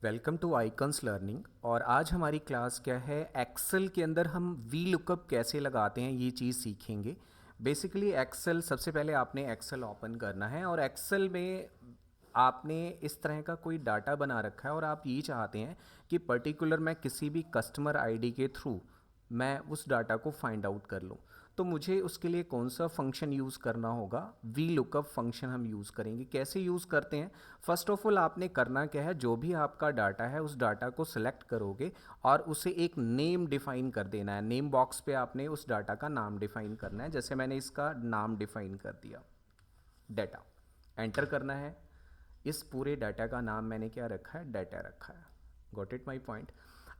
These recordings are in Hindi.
Welcome to icons learning. और आज हमारी क्लास क्या है, एक्सेल के अंदर हम वी लुकअप कैसे लगाते हैं ये चीज़ सीखेंगे। बेसिकली एक्सेल, सबसे पहले आपने एक्सेल ओपन करना है और एक्सेल में आपने इस तरह का कोई डाटा बना रखा है और आप ये चाहते हैं कि पर्टिकुलर मैं किसी भी कस्टमर आईडी के थ्रू मैं उस डाटा को फाइंड आउट कर लूँ। तो मुझे उसके लिए कौन सा फंक्शन यूज़ करना होगा, वी लुकअप फंक्शन हम यूज़ करेंगे। कैसे यूज़ करते हैं, फर्स्ट ऑफ ऑल आपने करना क्या है, जो भी आपका डाटा है उस डाटा को सिलेक्ट करोगे और उसे एक नेम डिफाइन कर देना है। नेम बॉक्स पे आपने उस डाटा का नाम डिफाइन करना है। जैसे मैंने इसका नाम डिफाइन कर दिया डाटा, एंटर करना है। इस पूरे डाटा का नाम मैंने क्या रखा है, डाटा रखा है। Got it my point.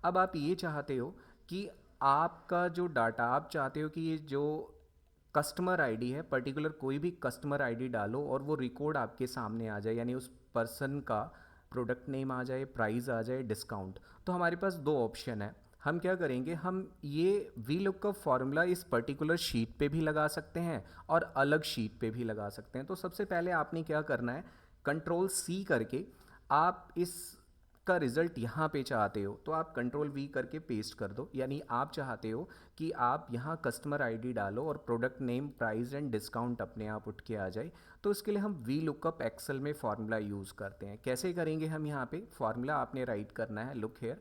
अब आप ये चाहते हो कि आपका जो डाटा, आप चाहते हो कि ये जो कस्टमर आईडी है, पर्टिकुलर कोई भी कस्टमर आईडी डालो और वो रिकॉर्ड आपके सामने आ जाए, यानी उस पर्सन का प्रोडक्ट नेम आ जाए, प्राइस आ जाए, डिस्काउंट। तो हमारे पास दो ऑप्शन है। हम क्या करेंगे, हम ये वी लुकअप फॉर्मूला इस पर्टिकुलर शीट पे भी लगा सकते हैं और अलग शीट पे भी लगा सकते हैं। तो सबसे पहले आपने क्या करना है, कंट्रोल सी करके आप इस का रिजल्ट यहाँ पे चाहते हो तो आप कंट्रोल वी करके पेस्ट कर दो। यानी आप चाहते हो कि आप यहाँ कस्टमर आईडी डालो और product name, price and discount अपने आप उठ के आ जाए। तो इसके लिए हम वी लुकअप एक्सेल में फार्मूला यूज़ करते हैं। कैसे करेंगे हम, यहाँ पे फार्मूला आपने राइट करना है। लुक हेयर,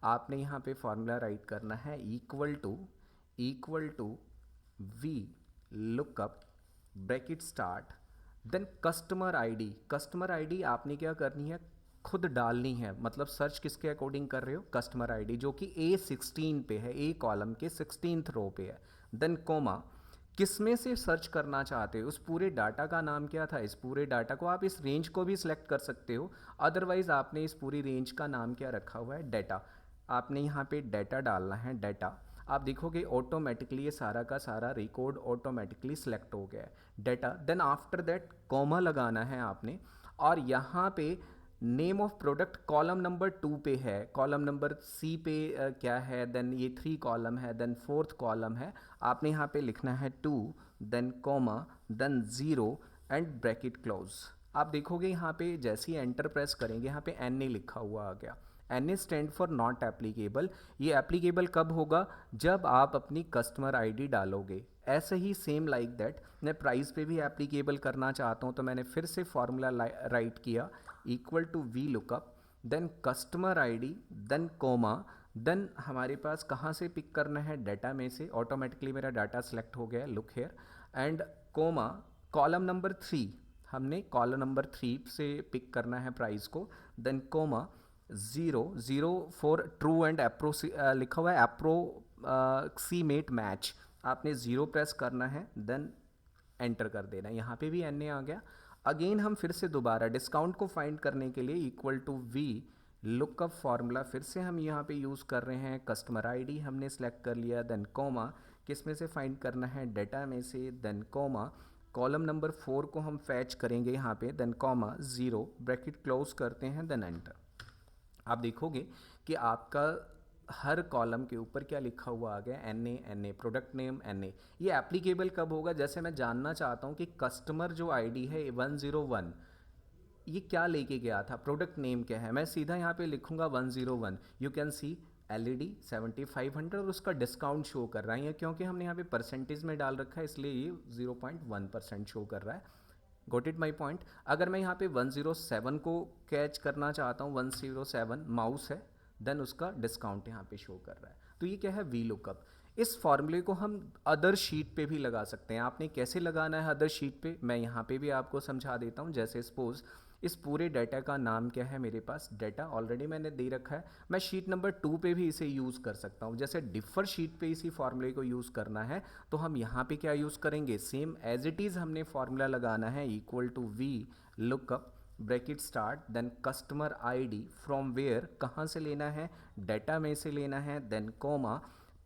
आपने यहाँ पे फार्मूला राइट करना है equal to V lookup bracket start, then customer ID आपने क्या करनी है, खुद डालनी है। मतलब सर्च किसके अकॉर्डिंग कर रहे हो, कस्टमर आईडी, जो कि A16 पे है, ए कॉलम के 16th रो पे है। देन कोमा, किस में से सर्च करना चाहते हो, उस पूरे डाटा का नाम क्या था। इस पूरे डाटा को आप इस रेंज को भी सिलेक्ट कर सकते हो, अदरवाइज आपने इस पूरी रेंज का नाम क्या रखा हुआ है, डाटा। आपने यहाँ पे डाटा डालना है, डाटा। आप देखोगे ऑटोमेटिकली ये सारा का सारा रिकॉर्ड ऑटोमेटिकली सिलेक्ट हो गया है, data. Then after that comma लगाना है आपने, और यहाँ पे name of product column number 2 पे है, कॉलम नंबर सी पे क्या है, देन ये 3 कॉलम है, देन 4th कॉलम है। आपने यहाँ पे लिखना है 2, then comma, then 0 and bracket close. आप देखोगे यहाँ पे जैसे ही एंटर प्रेस करेंगे, यहाँ पे एन ए लिखा हुआ आ गया। N A stand for not applicable. ये एप्लीकेबल कब होगा, जब आप अपनी कस्टमर आईडी डालोगे। ऐसे ही सेम लाइक दैट मैं प्राइस पे भी एप्लीकेबल करना चाहता हूँ, तो मैंने फिर से फॉर्मूला राइट किया, equal to V lookup, then customer ID, then comma, then हमारे पास कहाँ से पिक करना है, डाटा में से। ऑटोमेटिकली मेरा डाटा सेलेक्ट हो गया, look here, and comma, column number 3, हमने कॉलम नंबर 3 से पिक करना है प्राइस को। Then comma, 0 for true and approx लिखा हुआ है, अप्रोक्सीमेट मैच। आपने 0 प्रेस करना है, देन एंटर कर देना। यहाँ पे भी एन ए आ गया। अगेन हम फिर से दोबारा डिस्काउंट को फाइंड करने के लिए equal to V lookup formula फिर से हम यहाँ पे यूज़ कर रहे हैं। कस्टमर आईडी हमने सेलेक्ट कर लिया, देन कोमा, किस में से फाइंड करना है, डाटा में से, देन कोमा, कॉलम नंबर 4 को हम फैच करेंगे यहाँ पे, देन कोमा, 0 ब्रैकेट क्लोज करते हैं, देन एंटर। आप देखोगे कि आपका हर कॉलम के ऊपर क्या लिखा हुआ आ गया, N A product name, N A. ये एप्लीकेबल कब होगा, जैसे मैं जानना चाहता हूँ कि कस्टमर जो आईडी है 101, ये क्या लेके गया था, प्रोडक्ट नेम क्या है, मैं सीधा यहाँ पे लिखूंगा 101। यू कैन सी LED 7500 और उसका डिस्काउंट शो कर रहा है। ये क्योंकि हमने यहाँ पे परसेंटेज में डाल रखा है, इसलिए ये 0.1% शो कर रहा है। Got it my point. अगर मैं यहाँ पे 107 को कैच करना चाहता हूँ, 107 माउस है, देन उसका डिस्काउंट यहाँ पे शो कर रहा है। तो ये क्या है, वी लुकअप। इस फॉर्मूले को हम अदर शीट पे भी लगा सकते हैं। आपने कैसे लगाना है अदर शीट पे, मैं यहाँ पे भी आपको समझा देता हूँ। जैसे सपोज इस पूरे डाटा का नाम क्या है, मेरे पास डाटा ऑलरेडी मैंने दे रखा है, मैं शीट नंबर 2 पे भी इसे यूज़ कर सकता हूँ। जैसे डिफर शीट पे इसी फॉर्मूले को यूज़ करना है, तो हम यहाँ पे क्या यूज़ करेंगे, सेम एज इट इज़ हमने फॉर्मूला लगाना है, equal to V lookup bracket start, then customer ID from where, कहाँ से लेना है, डाटा में से लेना है, देन कोमा,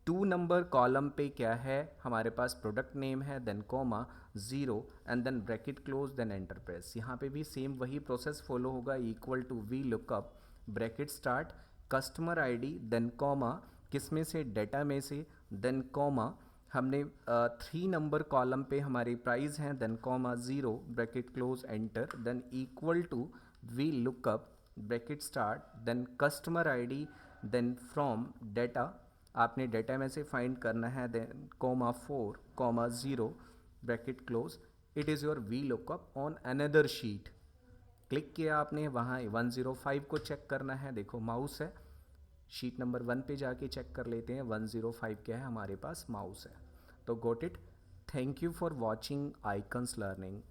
2 नंबर कॉलम पे क्या है हमारे पास, प्रोडक्ट नेम है, then comma, 0 and then bracket close, then enter press. यहाँ पे भी सेम वही प्रोसेस फॉलो होगा, equal to V lookup bracket start, customer ID, then comma, किस में से, डाटा में से, देन कोमा, हमने 3 नंबर कॉलम पे हमारी प्राइस हैं, then comma, 0 bracket close, enter, then equal to V lookup bracket start, then customer ID, then from data, आपने डेटा में से फाइंड करना है, then (4,0) bracket close, it is your V lookup on another sheet. Click किया आपने, वहाँ 105 को चेक करना है, देखो माउस है, शीट नंबर 1 पे जाके चेक कर लेते हैं 105 क्या है, हमारे पास माउस है। तो got it. Thank you for watching icons learning.